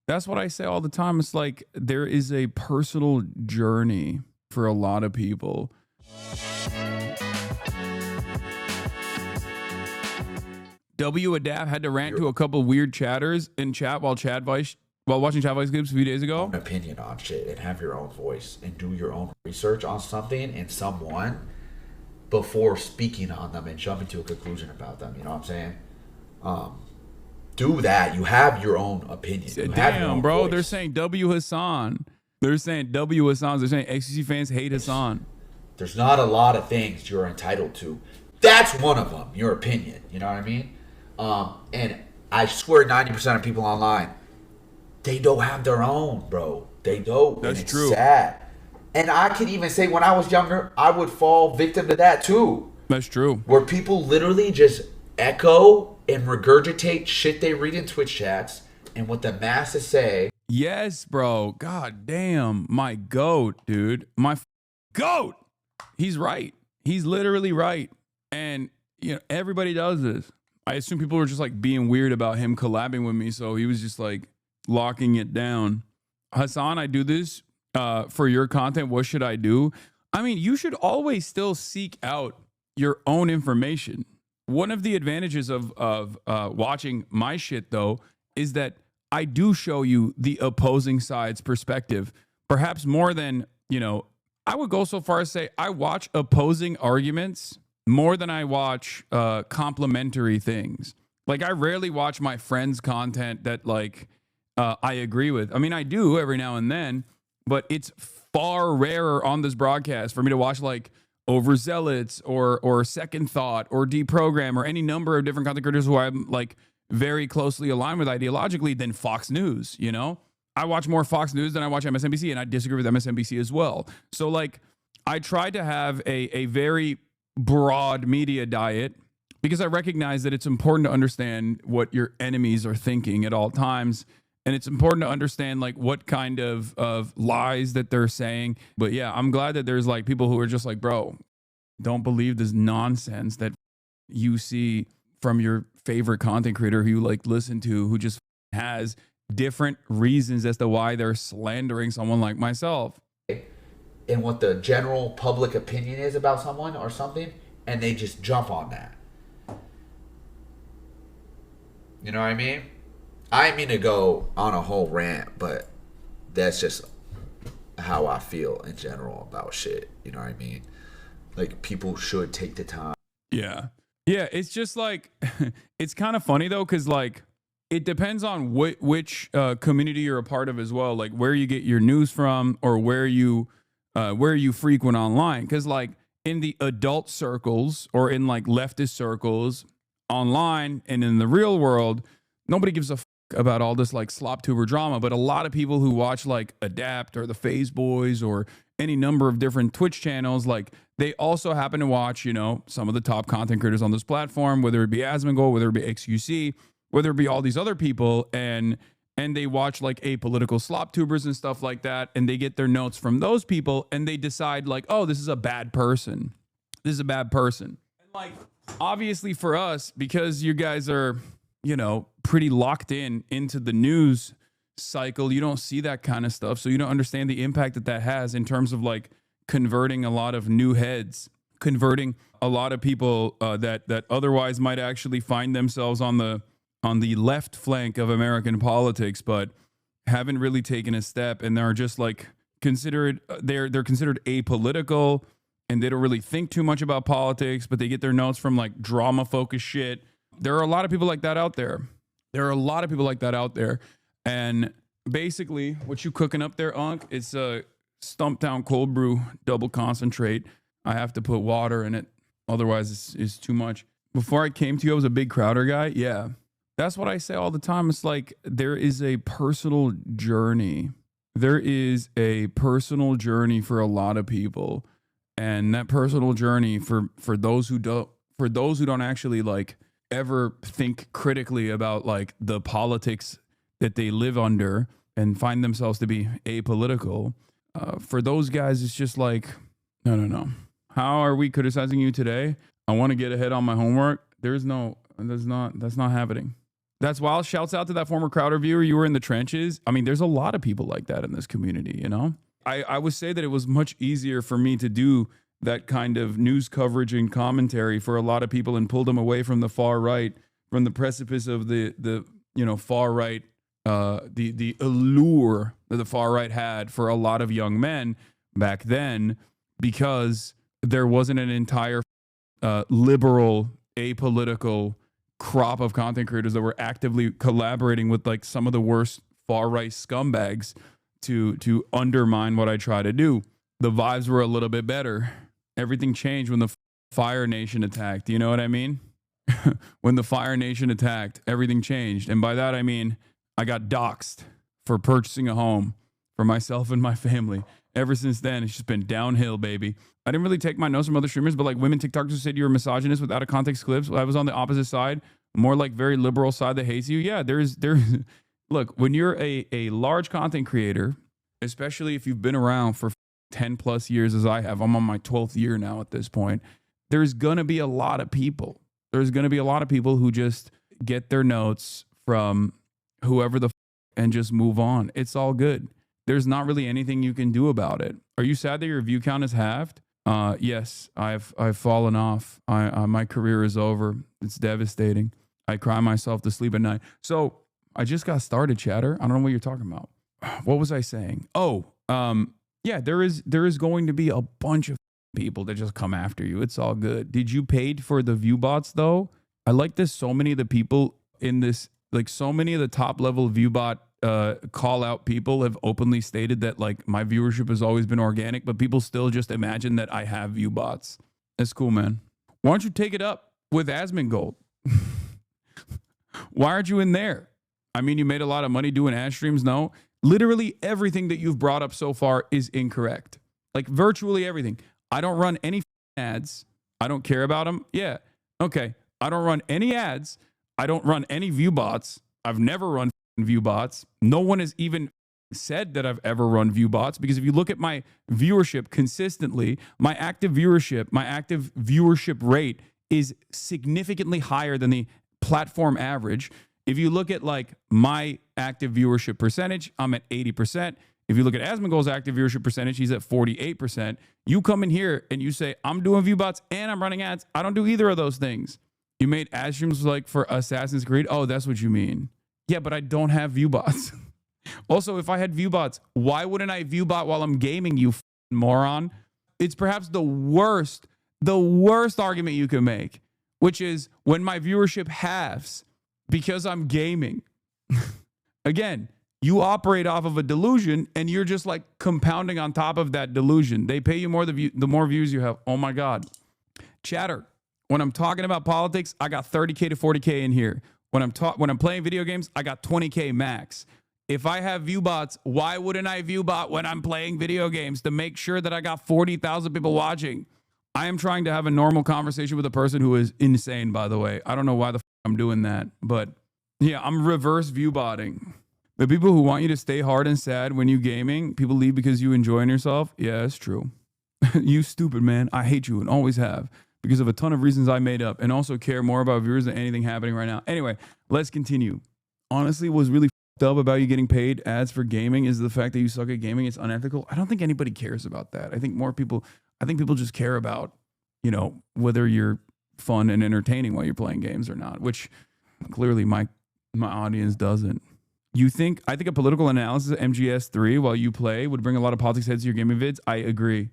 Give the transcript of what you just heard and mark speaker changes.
Speaker 1: That's what I say all the time. It's like there is a personal journey for a lot of people. W Adapt had to rant to a couple weird chatters in chat while watching Chad Vice clips a few days ago.
Speaker 2: Opinion on shit and have your own voice and do your own research on something and someone before speaking on them and jumping to a conclusion about them. You know what I'm saying? Do that. You have your own opinion. You have your own
Speaker 1: bro.
Speaker 2: voice.
Speaker 1: They're saying W Hasan. They're saying W Hasan. They're saying XQC fans hate Hasan.
Speaker 2: There's not a lot of things you're entitled to. That's one of them. Your opinion. You know what I mean? And I swear 90% of people online, they don't have their own, bro. They don't.
Speaker 1: That's
Speaker 2: and it's
Speaker 1: true.
Speaker 2: Sad. And I could even say when I was younger, I would fall victim to that too.
Speaker 1: That's true.
Speaker 2: Where people literally just echo and regurgitate shit they read in Twitch chats and what the masses say.
Speaker 1: Yes, bro. God damn. My goat, dude. My goat. He's right. He's literally right. And, you know, everybody does this. I assume people were just like being weird about him collabing with me. So he was just like locking it down. Hasan, I do this for your content. What should I do? I mean, you should always still seek out your own information. One of the advantages of watching my shit, though, is that I do show you the opposing side's perspective, perhaps more than, you know, I would go so far as say I watch opposing arguments more than I watch complimentary things. Like, I rarely watch my friends' content that, like, I agree with. I mean, I do every now and then, but it's far rarer on this broadcast for me to watch, like, Overzealots or Second Thought or Deprogram or any number of different content creators who I'm, like, very closely aligned with ideologically than Fox News, you know? I watch more Fox News than I watch MSNBC, and I disagree with MSNBC as well. So, like, I try to have a very broad media diet because I recognize that it's important to understand what your enemies are thinking at all times. And it's important to understand, like, what kind of lies that they're saying. But yeah, I'm glad that there's, like, people who are just like, bro, don't believe this nonsense that you see from your favorite content creator who you, like, listen to, who just has different reasons as to why they're slandering someone like myself.
Speaker 2: And what the general public opinion is about someone or something, and they just jump on that. You know what I mean? I mean to go on a whole rant, but that's just how I feel in general about shit. You know what I mean? Like, people should take the time.
Speaker 1: Yeah. Yeah, it's just like, it's kind of funny though, because, like, it depends on which community you're a part of as well, like where you get your news from or where you frequent online. Because, like, in the adult circles or in, like, leftist circles online and in the real world, nobody gives a about all this, like, slop tuber drama. But a lot of people who watch, like, Adapt or the FaZe Boys or any number of different Twitch channels, like, they also happen to watch, you know, some of the top content creators on this platform, whether it be Asmongold, whether it be XQC, whether it be all these other people, and they watch, like, apolitical slop tubers and stuff like that, and they get their notes from those people, and they decide, like, oh, this is a bad person. This is a bad person. And, like, obviously for us, because you guys are, you know, pretty locked into the news cycle, you don't see that kind of stuff, so you don't understand the impact that has in terms of, like, converting a lot of new heads, converting a lot of people that otherwise might actually find themselves on the left flank of American politics, but haven't really taken a step, and they're just, like, considered apolitical, and they don't really think too much about politics, but they get their notes from, like, drama focused shit. There are a lot of people like that out there. And basically, what you cooking up there, Unc, it's a Stumptown cold brew double concentrate. I have to put water in it, otherwise it's too much. Before I came to you, I was a big Crowder guy. Yeah, that's what I say all the time. It's like, there is a personal journey. There is a personal journey for a lot of people, and that personal journey for those who don't actually, like, ever think critically about, like, the politics that they live under and find themselves to be apolitical. For those guys, it's just like, no. How are we criticizing you today? I want to get ahead on my homework. That's not happening. That's wild. Shouts out to that former Crowder viewer. You were in the trenches. I mean, there's a lot of people like that in this community, you know? I would say that it was much easier for me to do that kind of news coverage and commentary for a lot of people and pull them away from the far right, from the precipice of the far right, the allure that the far right had for a lot of young men back then, because there wasn't an entire liberal, apolitical crop of content creators that were actively collaborating with like some of the worst far right scumbags to undermine what I try to do. The vibes were a little bit better. Everything changed when the Fire Nation attacked. You know what I mean? When the Fire Nation attacked, everything changed. And by that, I mean, I got doxxed for purchasing a home for myself and my family. Ever since then, it's just been downhill, baby. I didn't really take my notes from other streamers, but like women TikTokers who said you were misogynist with out of context clips. I was on the opposite side, more like very liberal side that hates you. Yeah, there's look, when you're a large content creator, especially if you've been around for 10 plus years as I have, I'm on my 12th year now at this point, there's going to be a lot of people. There's going to be a lot of people who just get their notes from whoever and just move on. It's all good. There's not really anything you can do about it. Are you sad that your view count is halved? Yes, I've fallen off. My career is over. It's devastating. I cry myself to sleep at night. So I just got started, chatter. I don't know what you're talking about. What was I saying? Oh, yeah, there is going to be a bunch of people that just come after you. It's all good. Did you paid for the view bots though? I like this. So many of the people in this, like so many of the top level view bot call out people have openly stated that like my viewership has always been organic, but people still just imagine that I have view bots. That's cool, man. Why don't you take it up with Asmongold? Why aren't you in there? I mean, you made a lot of money doing ad streams. No, literally everything that you've brought up so far is incorrect. Like virtually everything. I don't run any ads. I don't care about them. Yeah. Okay. I don't run any ads. I don't run any view bots. I've never run view bots. No one has even said that I've ever run view bots, because if you look at my viewership consistently, my active viewership rate is significantly higher than the platform average. If you look at like my active viewership percentage, I'm at 80%. If you look at Asmongold's active viewership percentage, he's at 48%. You come in here and you say, I'm doing view bots and I'm running ads. I don't do either of those things. You made ad streams like for Assassin's Creed. Oh, that's what you mean. Yeah, but I don't have view bots. Also, if I had view bots, why wouldn't I view bot while I'm gaming, you moron? It's perhaps the worst argument you can make, which is when my viewership halves because I'm gaming. Again, you operate off of a delusion and you're just like compounding on top of that delusion. They pay you more the more views you have. Oh my God. Chatter. When I'm talking about politics, I got 30K to 40K in here. When I'm playing video games, I got 20K max. If I have view bots, why wouldn't I view bot when I'm playing video games to make sure that I got 40,000 people watching? I am trying to have a normal conversation with a person who is insane, by the way. I don't know why the I'm doing that, but yeah, I'm reverse view botting. The people who want you to stay hard and sad when you gaming, people leave because you enjoying yourself. Yeah, it's true. You stupid, man. I hate you and always have, because of a ton of reasons I made up, and also care more about viewers than anything happening right now. Anyway, let's continue. Honestly, what's really f***ed up about you getting paid ads for gaming is the fact that you suck at gaming. It's unethical. I don't think anybody cares about that. I think people just care about, whether you're fun and entertaining while you're playing games or not, which clearly my audience doesn't. I think a political analysis of MGS3 while you play would bring a lot of politics heads to your gaming vids. I agree.